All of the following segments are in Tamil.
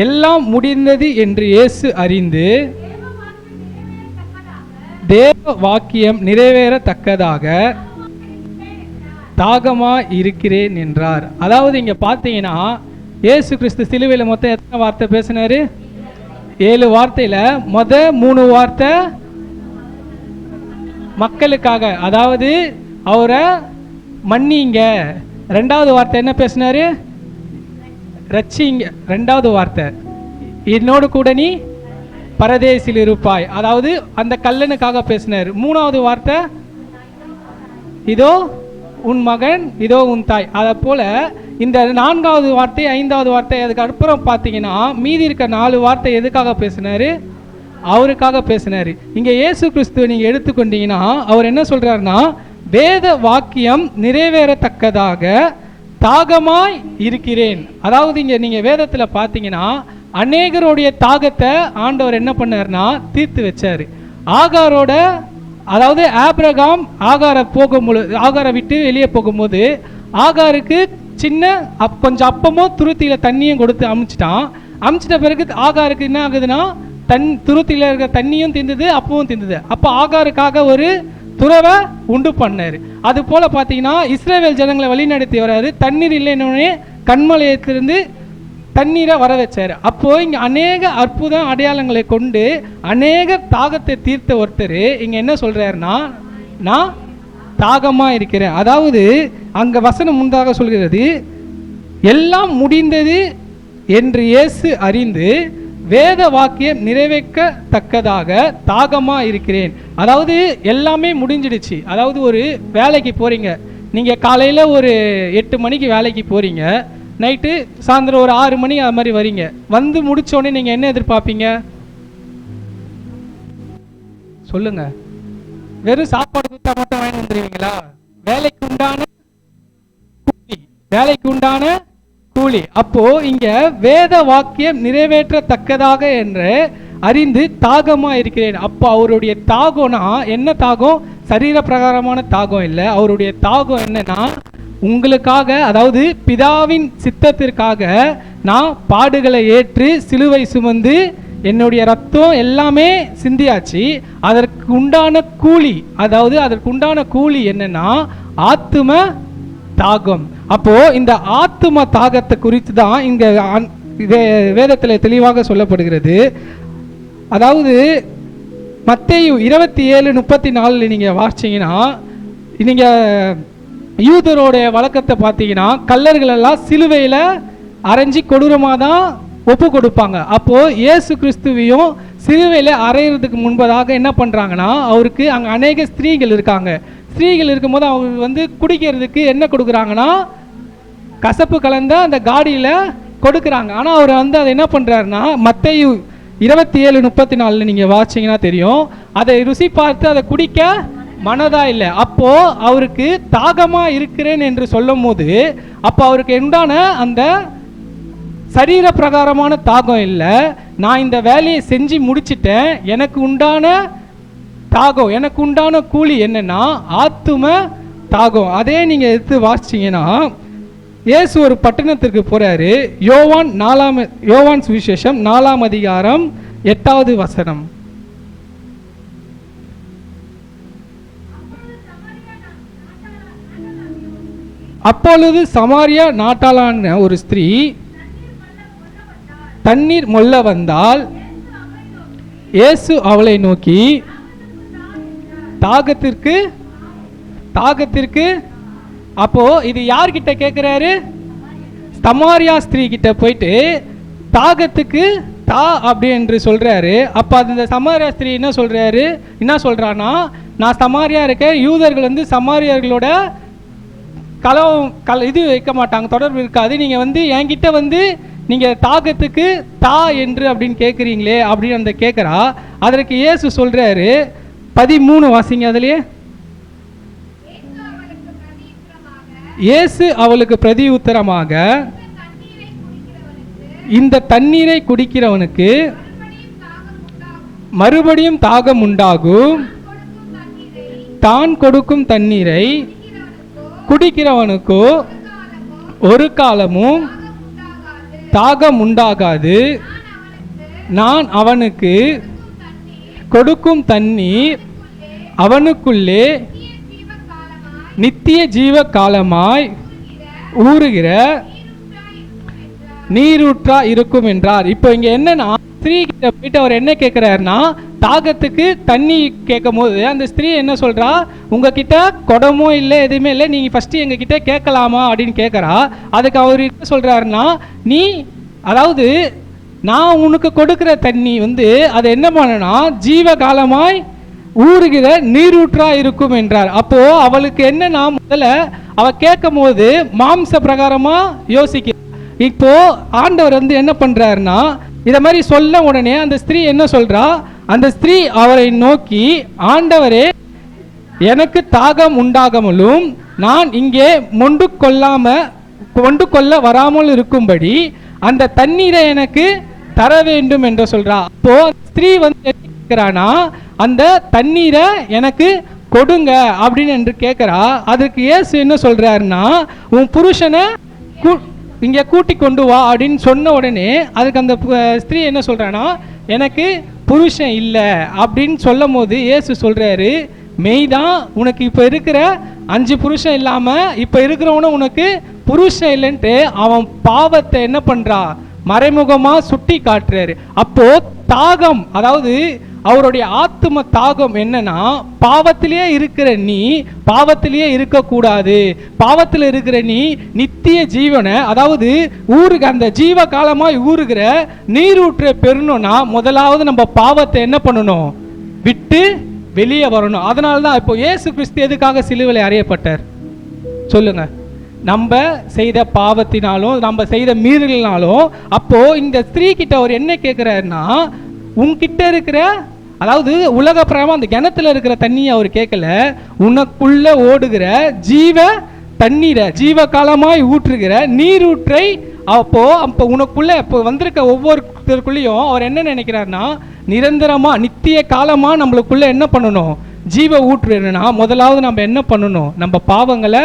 எல்லாம் முடிந்தது என்று இயேசு அறிந்து தேவ வாக்கியம் நிறைவேறத்தக்கதாக தாகமா இருக்கிறேன் என்றார். அதாவது இங்க பார்த்தீங்கன்னா இயேசு கிறிஸ்து சிலுவையில் மொத்தம் எத்தனை வார்த்தை பேசினாரு? 7 வார்த்தையில 3 வார்த்தை மக்களுக்காக, அதாவது அவரை மன்னிங்க. 2வது வார்த்தை என்ன பேசினாரு? ரட்சிங்க. 2வது வார்த்தை என்னோடு கூட நீ பரதேசில் இருப்பாய், அதாவது அந்த கல்லனுக்காக பேசினார். 3வது வார்த்தை இதோ உன் மகன் இதோ உன் தாய். அதை போல இந்த 4வது வார்த்தை 5வது வார்த்தை அதுக்கு அப்புறம் பார்த்தீங்கன்னா மீதி இருக்க 4 வார்த்தை எதுக்காக பேசினாரு? அவருக்காக பேசினாரு. இங்க இயேசு கிறிஸ்துவை நீங்க எடுத்துக்கொண்டீங்கன்னா அவர் என்ன சொல்றாருன்னா, வேத வாக்கியம் நிறைவேறத்தக்கதாக தாகமாய் இருக்கிறேன். அதாவது இங்க நீங்க வேதத்துல பார்த்தீங்கன்னா அநேகருடைய தாகத்தை ஆண்டவர் என்ன பண்ணார்னா தீர்த்து வச்சாரு. ஆகாரோட, அதாவது ஆபிரகாம் ஆகாரை விட்டு வெளியே போகும்போது ஆகாருக்கு சின்ன கொஞ்சம் அப்பமும் துருத்தியில தண்ணியும் கொடுத்து அமிச்சிட்ட பிறகு ஆகாருக்கு என்ன ஆகுதுன்னா துருத்தியில இருக்கிற தண்ணியும் திந்தது அப்பவும் திந்தது. அப்போ ஆகாருக்காக ஒரு துறவை உண்டு பண்ணாரு. அது போல பார்த்தீங்கன்னா இஸ்ரவேல் ஜனங்களை வழி நடத்தி வராரு. தண்ணீர் இல்லைன்னு கண்மலையத்திலிருந்து தண்ணீரை வர வச்சாரு. அப்போ இங்க அநேக அற்புத அடையாளங்களை கொண்டு அநேக தாகத்தை தீர்த்த ஒருத்தர் இங்க என்ன சொல்றாருன்னா, நான் தாகமா இருக்கிறேன். அதாவது அங்க வசனம் முன்பாக சொல்கிறது, எல்லாம் முடிந்தது என்று இயேசு அறிந்து வேத வாக்கியம் நிறைவேற்றத்தக்கதாக தாகமா இருக்கிறேன். அதாவது எல்லாமே முடிஞ்சிடுச்சு. அதாவது ஒரு வேலைக்கு போறீங்க, நீங்க காலையில ஒரு 8 மணிக்கு வேலைக்கு போறீங்க, நைட்டு சாயந்தரம் ஒரு 6 மணி அது மாதிரி வரீங்க. வந்து முடிச்சோடனே நீங்க என்ன எதிர்பார்ப்பீங்க சொல்லுங்க? வெறும் சாப்பாடு கொடுத்தா மட்டும் வாங்கி வந்துருவீங்களா? வேலைக்கு உண்டான கூலி. அப்போ இங்க வேத வாக்கியம் நிறைவேற்றத்தக்கதாக என்று அறிந்து தாகமா இருக்கிறேன். அப்போ அவருடைய தாகம்னா என்ன தாகம்? சரீர பிரகாரமான தாகம் இல்லை. அவருடைய தாகம் என்னன்னா உங்களுக்காக, அதாவது பிதாவின் சித்தத்திற்காக நான் பாடுகளை ஏற்று சிலுவை சுமந்து என்னுடைய ரத்தம் எல்லாமே சிந்தியாச்சு. அதற்கு உண்டான கூலி, அதாவது அதற்கு உண்டான கூலி என்னன்னா ஆத்தும தாகம். அப்போ இந்த ஆத்தும தாகத்தை குறித்து தான் இங்க வேதத்தில் தெளிவாக சொல்லப்படுகிறது. அதாவது மத்தேயு 27:34 நீங்க வாசிச்சீங்கன்னா, நீங்க யூதரோடைய வழக்கத்தை பார்த்தீங்கன்னா கல்லர்கள் எல்லாம் சிலுவையில அரைஞ்சி கொடூரமாக தான் ஒப்பு கொடுப்பாங்க. அப்போ இயேசு கிறிஸ்துவையும் சிலுவையில அரைகிறதுக்கு முன்பதாக என்ன பண்றாங்கன்னா, அவருக்கு அங்க அநேக ஸ்திரீகள் இருக்காங்க. ஸ்திரீகள் இருக்கும்போது அவங்க குடிக்கிறதுக்கு என்ன கொடுக்குறாங்கன்னா கசப்பு கலந்த அந்த காடியில கொடுக்குறாங்க. ஆனா அவர் அதை என்ன பண்றாருன்னா மத்தேயு 27:34 நீங்க வாசிச்சீங்கன்னா தெரியும், அதை ருசி பார்த்து அதை குடிக்க மனதா இல்லை. அப்போ அவருக்கு தாகமா இருக்கிறேன் என்று சொல்லும் போது அப்போ அவருக்கு உண்டான அந்த சரீர பிரகாரமான தாகம் இல்லை. நான் இந்த வேலையை செஞ்சு முடிச்சிட்டேன், எனக்கு உண்டான தாகம், எனக்கு உண்டான கூலி என்னன்னா ஆத்தும தாகம். அதே நீங்க எடுத்து வாசிச்சீங்கன்னா இயேசு ஒரு பட்டணத்திற்கு போறாரு. யோவான் சுவிசேஷம் 4ஆம் அதிகாரம் 8வது வசனம். அப்பொழுது சமாரியா நாட்டாளான ஒரு ஸ்திரீ தண்ணீர் மொள்ள வந்தால் இயேசு அவளை நோக்கி தாகத்திற்கு அப்போ இது யார்கிட்ட கேட்கிறாரு? சமாரியா ஸ்திரீ கிட்ட போயிட்டு தாகத்துக்கு தா அப்படி என்று சொல்றாரு. அப்ப அந்த சமாரியா ஸ்திரீ என்ன சொல்றான்னா, நான் சமாரியா இருக்கேன், யூதர்கள் சமாரியர்களோட இது வைக்க மாட்டாங்க, தொடர்பு இருக்காது. நீங்க என்கிட்ட நீங்க தாகத்துக்கு தா என்று அப்படின்னு கேட்குறீங்களே அப்படின்னு அந்த கேட்குறா. அதற்கு இயேசு சொல்றாரு, 13 வாசிங்க. அதுலயே இயேசு அவளுக்கு பிரதி உத்தரமாக, இந்த தண்ணீரை குடிக்கிறவனுக்கு மறுபடியும் தாகம் உண்டாகும், தான் கொடுக்கும் தண்ணீரை குடிக்கிறவனுக்கோ ஒரு காலமும் தாகம் உண்டாகாது. நான் அவனுக்கு கொடுக்கும் தண்ணீர் அவனுக்குள்ளே நித்திய ஜீவ காலமாய் ஊறுகிற நீரூற்றா இருக்கும் என்றார். இப்போ இங்க என்னன்னா, ஸ்திரீ கிட்ட போயிட்டு அவர் என்ன கேட்கிறாருன்னா, தாகத்துக்கு தண்ணி கேட்கும் போது அந்த ஸ்திரீ என்ன சொல்றா, உங்ககிட்ட குடமோ இல்லை எதுவுமே இல்லை, நீங்க ஃபர்ஸ்ட் எங்க கிட்ட கேட்கலாமா அப்படின்னு கேட்கறா. அதுக்கு அவர் என்ன சொல்றாருன்னா, நீ அதாவது நான் உனக்கு கொடுக்கிற தண்ணி அது என்ன பண்ணனா ஜீவ காலமாய் ஊறுகிற நீரூற்றா இருக்கும் என்றார். அப்போ அவளுக்கு என்னன்னா, முதல்ல அவ கேட்கும் போது மாம்ச பிரகாரமா யோசிக்க. இப்போ ஆண்டவர் என்ன பண்றாருன்னா, இத மாதிரி சொல்ல உடனே அந்த ஸ்திரீ என்ன சொல்றா, அந்த ஸ்திரீ அவரை நோக்கி, ஆண்டவரே, எனக்கு தாகம் உண்டாகாமலும் நான் இங்கே மொண்டு கொள்ள வராமல் இருக்கும்படி அந்த தண்ணீரை எனக்கு தர வேண்டும் என்று சொல்றா. அப்போ ஸ்திரீ கேட்கிறானா, அந்த தண்ணீரை எனக்கு கொடுங்க அப்படின்னு என்று கேட்கிறா. அதுக்கு இயேசு என்ன சொல்றாருன்னா, உன் புருஷனை இங்கே கூட்டி கொண்டு வா அப்படின்னு சொன்ன உடனே அதுக்கு அந்த ஸ்திரீ என்ன சொல்றானா, எனக்கு புருஷன் இல்லை அப்படின்னு சொல்லும் போது இயேசு சொல்றாரு, மெய்தான், உனக்கு இப்போ இருக்கிற 5 புருஷன் இல்லாமல் இப்போ இருக்கிறவனும் உனக்கு புருஷன் இல்லைன்ட்டு அவன் பாவத்தை என்ன பண்றா, மறைமுகமாக சுட்டி காட்டுறாரு. அப்போ தாகம், அதாவது அவருடைய ஆத்தும தாகம் என்னன்னா, பாவத்திலேயே இருக்கிற நீ பாவத்திலேயே இருக்கக்கூடாது, பாவத்தில் இருக்கிற நீ நித்திய ஜீவனை, அதாவது ஊறுக அந்த ஜீவ காலமாய் ஊறுகிற நீரூற்றை பெறணும்னா முதலாவது நம்ம பாவத்தை என்ன பண்ணணும், விட்டு வெளியே வரணும். அதனால தான் இப்போ இயேசு கிறிஸ்து எதுக்காக சிலுவையில் அறையப்பட்டார் சொல்லுங்க, நம்ம செய்த பாவத்தினாலும் நம்ம செய்த மீறலினாலும். அப்போ இந்த ஸ்திரீ கிட்ட அவர் என்ன கேட்கிறாருன்னா, உன்கிட்ட இருக்கிற, அதாவது உலக பிரமா அந்த கிணத்துல இருக்கிற தண்ணியை அவர் கேட்கல, உனக்குள்ள ஓடுகிற ஜீவ தண்ணீரை, ஜீவ காலமாய் ஊற்றுகிற நீரூற்றை. அப்போ உனக்குள்ள இப்போ வந்திருக்க ஒவ்வொருத்தருக்குள்ளேயும் அவர் என்ன நினைக்கிறாருன்னா, நிரந்தரமா நித்திய காலமா நம்மளுக்குள்ள என்ன பண்ணணும், ஜீவ ஊற்றுனா முதலாவது நம்ம என்ன பண்ணணும், நம்ம பாவங்களை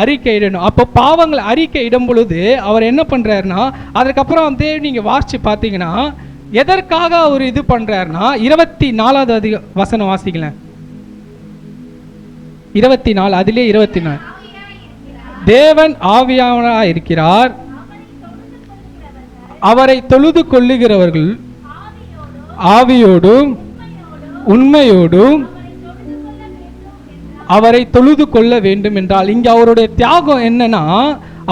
அறிக்கையிடணும். அப்போ பாவங்களை அறிக்கையிடும் பொழுது அவர் என்ன பண்றாருன்னா, அதுக்கப்புறம் நீங்க வாசிச்சு பார்த்தீங்கன்னா எதற்காக அவர் இது பண்றாருன்னா, 24வது வசனம் வாசிக்கல, 24 அதிலே 24, தேவன் ஆவியானவராய் இருக்கிறார், அவரை தொழுது கொள்ளுகிறவர்கள் ஆவியோடும் உண்மையோடும் அவரை தொழுது கொள்ள வேண்டும் என்றால், இங்க அவருடைய தியாகம் என்னன்னா,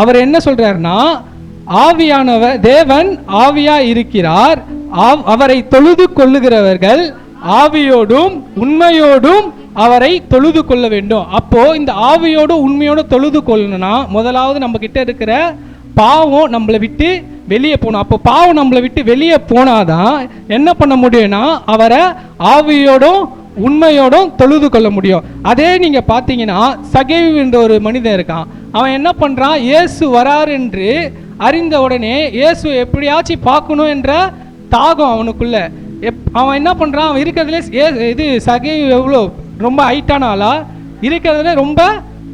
அவர் என்ன சொல்றாருன்னா, ஆவியானவர் தேவன் ஆவியா இருக்கிறார், அவரை தொழுது கொள்ளுகிறவர்கள் ஆவியோடும் உண்மையோடும் அவரை தொழுது கொள்ள வேண்டும். அப்போ இந்த ஆவியோடும் உண்மையோடு தொழுது கொள்ளணும்னா முதலாவது நம்ம கிட்ட இருக்கிற பாவம் நம்மளை விட்டு வெளியே போகணும். அப்போ பாவம் நம்மளை விட்டு வெளியே போனாதான் என்ன பண்ண முடியும்னா, அவரை ஆவியோடும் உண்மையோடும் தொழுது கொள்ள முடியும். அதே நீங்க பார்த்தீங்கன்னா, சகேவு என்ற ஒரு மனிதன் இருக்கான். அவன் என்ன பண்றான், இயேசு வராரு என்று அறிந்த உடனே இயேசு எப்படியாச்சும் பார்க்கணும் என்ற தாகம் அவனுக்குள்ள. அவன் என்ன பண்றான், அவன் இருக்கிறதுல இது சகேவு எவ்வளோ ரொம்ப ஹைட்டான ஆளா, இருக்கிறதுல ரொம்ப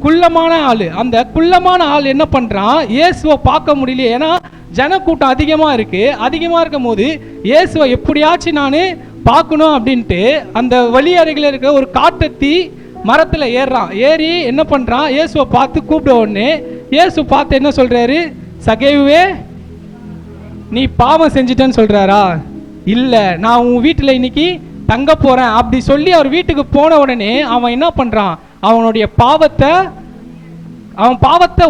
குள்ளமான ஆள். அந்த குள்ளமான ஆள் என்ன பண்றான், இயேசுவை பார்க்க முடியல, ஏன்னா ஜனக்கூட்டம் அதிகமாக இருக்கு. அதிகமாக இருக்கும் போது இயேசுவை எப்படியாச்சும் நான் பார்க்கணும் அப்படின்ட்டு அந்த வழி அருகில் இருக்க ஒரு காட்டத்தி மரத்தில் ஏறுறான். ஏறி என்ன பண்ணுறான், இயேசுவை பார்த்து கூப்பிட உடனே இயேசு பார்த்து என்ன சொல்கிறாரு, சகேவுவே நீ பாவம் செஞ்சிட்டேன்னு சொல்கிறாரா, இல்லை நான் உன் வீட்டில் இன்னைக்கு தங்க போகிறேன் அப்படி சொல்லி அவர் வீட்டுக்கு போன உடனே அவன் என்ன பண்ணுறான், அவனுடைய பாவத்தை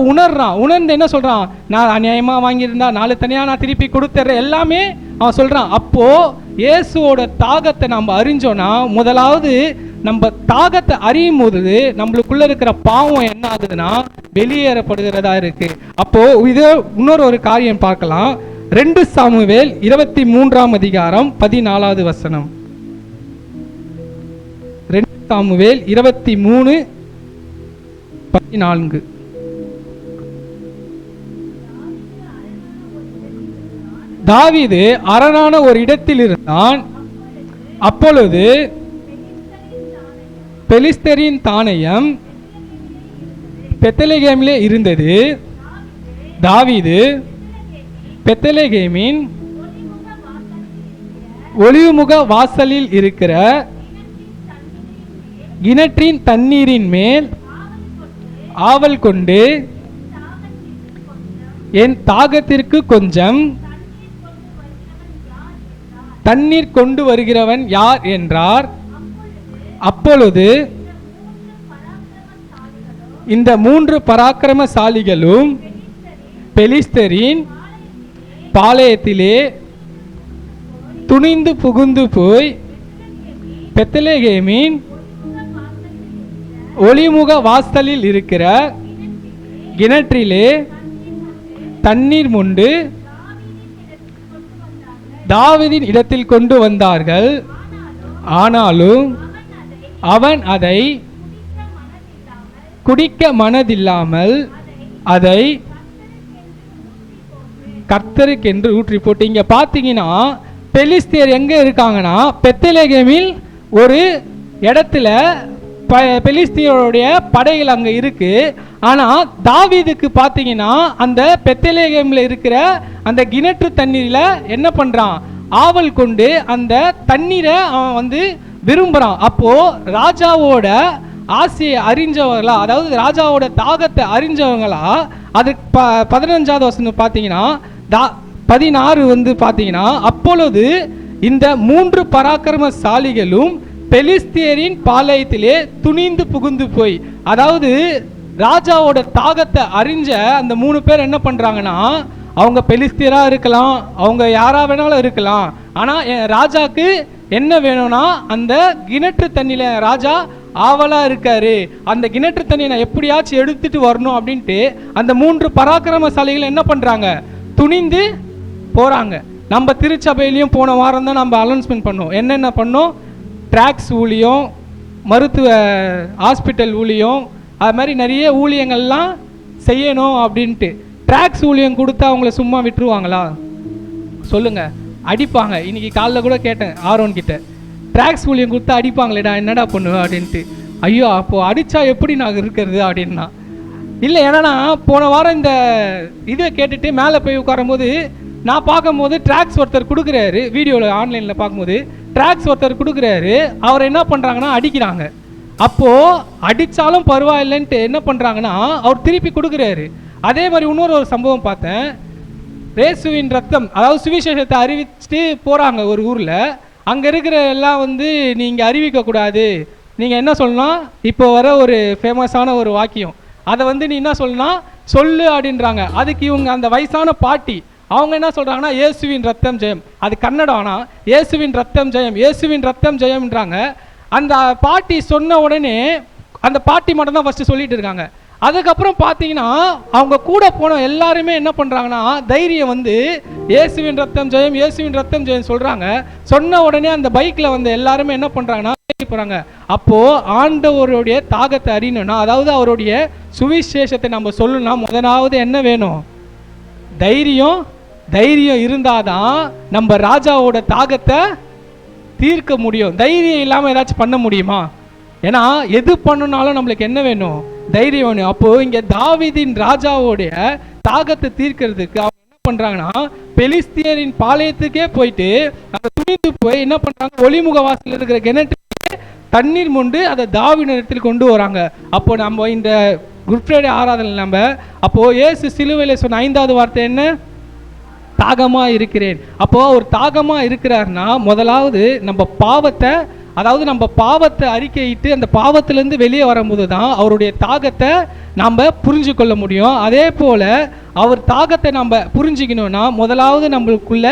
உணர்றான். உணர்ந்து என்ன சொல்கிறான், நான் அநியாயமாக வாங்கியிருந்தா 4 தனியாக நான் திருப்பி கொடுத்துட்றேன் எல்லாமே அவன் சொல்கிறான். அப்போது இயேசுவோட தாகத்தை நம்ம அறிஞ்சோன்னா, முதலாவது நம்ம தாகத்தை அறியும் போது நம்மளுக்குள்ள இருக்கிற பாவம் என்ன ஆகுதுன்னா வெளியேறப்படுகிறதா இருக்கு. அப்போ இது இன்னொரு காரியம் பார்க்கலாம். 2 சாமுவேல் 23ஆம் அதிகாரம் 14வது வசனம். 2 சாமுவேல் 23:14. தாவீது அரணான ஒரு இடத்தில் இருந்தான். அப்பொழுது பெலிஸ்தரின் தானியம் பெத்லெகேமிலே இருந்தது. தாவீது பெத்லகேமின் ஒலிவுமுக வாசலில் இருக்கிற கிணற்றின் தண்ணீரின் மேல் ஆவல் கொண்டு என் தாகத்திற்கு கொஞ்சம் தண்ணீர் கொண்டு வருகிறவன் யார் என்றார். அப்பொழுது இந்த 3 பராக்கிரமசாலிகளும் பெலிஸ்தரின் பாளையத்திலே துணிந்து புகுந்து போய் பெத்லகேமின் ஒலிமுக வாசலில் இருக்கிற கிணற்றிலே தண்ணீர் மொண்டு தாவீதின் இடத்தில் கொண்டு வந்தார்கள். ஆனாலும் அவன் அதை குடிக்க மனதில்லாமல் அதை கர்த்தருக்கென்று ஊற்றி போட்டு. இங்க பாத்தீங்கன்னா பெலிஸ்தியர் எங்க இருக்காங்கன்னா பெத்லகேமில் ஒரு இடத்துல பெலிஸ்தியருடைய படைகள் அங்க இருக்கு. ஆனா தாவீதுக்கு பாத்தீங்கன்னா அந்த பெத்லகேமில் இருக்கிற அந்த கிணற்று தண்ணீர்ல என்ன பண்றான், ஆவல் கொண்டு அந்த தண்ணீரை அவன் வந்து விரும்புறான். அப்போ ராஜாவோட ஆசையை அறிஞ்சவங்களா, அதாவது ராஜாவோட தாகத்தை அறிஞ்சவங்களா, அது 15வது வசனம் பார்த்தீங்கன்னா 16 வந்து பார்த்தீங்கன்னா, அப்பொழுது இந்த 3 பராக்கிரமசாலிகளும் பெலிஸ்தியரின் பாளையத்திலே துணிந்து புகுந்து போய், அதாவது ராஜாவோட தாகத்தை அறிஞ்ச அந்த 3 பேர் என்ன பண்றாங்கன்னா, அவங்க பெலிஸ்தியரா இருக்கலாம், அவங்க யாரா வேணாலும் இருக்கலாம், ஆனா ராஜாக்கு என்ன வேணும்னா அந்த கிணற்று தண்ணியில ராஜா ஆவலா இருக்காரு, அந்த கிணற்று தண்ணியை நான் எப்படியாச்சும் எடுத்துட்டு வரணும் அப்படின்ட்டு அந்த 3 பராக்கிரமசாலிகள் என்ன பண்றாங்க, துணிந்து போறாங்க. நம்ம திருச்சபையிலையும் போன வாரம் தான் நம்ம அனௌன்ஸ்மெண்ட் பண்ணோம். என்னென்ன பண்ணோம், ட்ராக்ஸ் ஊழியம், மருத்துவ ஹாஸ்பிட்டல் ஊழியம், அது மாதிரி நிறைய ஊழியங்கள்லாம் செய்யணும் அப்படின்ட்டு. ட்ராக்ஸ் ஊழியம் கொடுத்தா அவங்கள சும்மா விட்டுருவாங்களா சொல்லுங்க, அடிப்பாங்க. இன்னைக்கு காலைல கூட கேட்டேன் ஆரோன் கிட்ட, ட்ராக்ஸ் ஊழியம் கொடுத்தா அடிப்பாங்களேடா, என்னடா பண்ணுவேன் அப்படின்ட்டு. ஐயோ அப்போ அடித்தா எப்படி நாங்கள் இருக்கிறது அப்படின்னா, இல்லை ஏன்னா போன வாரம் இந்த இதை கேட்டுட்டு மேலே போய் உட்காரும்போது நான் பார்க்கும்போது ட்ராக்ஸ் ஒருத்தர் கொடுக்குறாரு, வீடியோவில் ஆன்லைனில் பார்க்கும்போது ட்ராக்ஸ் ஒருத்தர் கொடுக்குறாரு, அவர் என்ன பண்ணுறாங்கன்னா அடிக்கிறாங்க. அப்போது அடித்தாலும் பரவாயில்லைன்ட்டு என்ன பண்ணுறாங்கன்னா அவர் திருப்பி கொடுக்குறாரு. அதே மாதிரி இன்னொரு சம்பவம் பார்த்தேன், இயேசுவின் ரத்தம், அதாவது சுவிசேஷத்தை அறிவிச்சுட்டு போகிறாங்க ஒரு ஊரில். அங்கே இருக்கிற எல்லாம் வந்து நீங்கள் அறிவிக்கக்கூடாது, நீங்கள் என்ன சொல்லணும், இப்போ வர ஒரு ஃபேமஸான ஒரு வாக்கியம், அதை வந்து நீ என்ன சொல்லணும் சொல்லு அப்படின்றாங்க. அதுக்கு இவங்க அந்த வயசான பாட்டி அவங்க என்ன சொல்கிறாங்கன்னா இயேசுவின் ரத்தம் ஜெயம், அது கன்னடம்னா இயேசுவின் ரத்தம் ஜெயம், இயேசுவின் ரத்தம் ஜெயம்ன்றாங்க. அந்த பாட்டி சொன்ன உடனே அந்த பாட்டி மட்டும் தான் ஃபஸ்ட்டு சொல்லிட்டு இருக்காங்க. அதுக்கப்புறம் பார்த்தீங்கன்னா அவங்க கூட போன எல்லாருமே என்ன பண்ணுறாங்கன்னா தைரியம் வந்து இயேசுவின் ரத்தம் ஜெயம், இயேசுவின் ரத்தம் ஜெயம் சொல்கிறாங்க. சொன்ன உடனே அந்த பைக்கில் வந்து எல்லாருமே என்ன பண்ணுறாங்கன்னா போகிறாங்க. அப்போது ஆண்டவருடைய தாகத்தை அறியணும்னா, அதாவது அவருடைய சுவிசேஷத்தை நம்ம சொல்லணும்னா முதலாவது என்ன வேணும், தைரியம். தைரியம் இருந்தாதான் நம்ம ராஜாவோட தாகத்தை தீர்க்க முடியும். தைரியம் இல்லாமல் ஏதாச்சும் பண்ண முடியுமா? ஏன்னா எது பண்ணனாலும் நம்மளுக்கு என்ன வேணும், தைரியம் வேணும். அப்போ இங்க தாவீதின் ராஜாவோடைய தாகத்தை தீர்க்கிறதுக்கு அவங்க என்ன பண்றாங்கன்னா பெலிஸ்தியரின் பாளையத்துக்கே போயிட்டு அந்த துணிந்து போய் என்ன பண்றாங்க, ஒளிமுக வாசல் இருக்கிற கிணற்று தண்ணீர் மொண்டு அதை தாவீதின் இடத்தில் கொண்டு வராங்க. அப்போ நம்ம இந்த குட் ஃப்ரைடே ஆராதனை நம்ம அப்போ இயேசு சிலுவையில் சொன்ன 5வது வார்த்தை என்ன, தாகமா இருக்கிறேன். அப்போ ஒரு தாகமா இருக்கிறார்னா முதலாவது நம்ம பாவத்தை, அதாவது நம்ம பாவத்தை அறிக்கையிட்டு அந்த பாவத்திலேருந்து வெளியே வரும்போது தான் அவருடைய தாகத்தை நாம் புரிஞ்சு கொள்ள முடியும். அதே போல் அவர் தாகத்தை நம்ம புரிஞ்சுக்கணும்னா முதலாவது நம்மளுக்குள்ள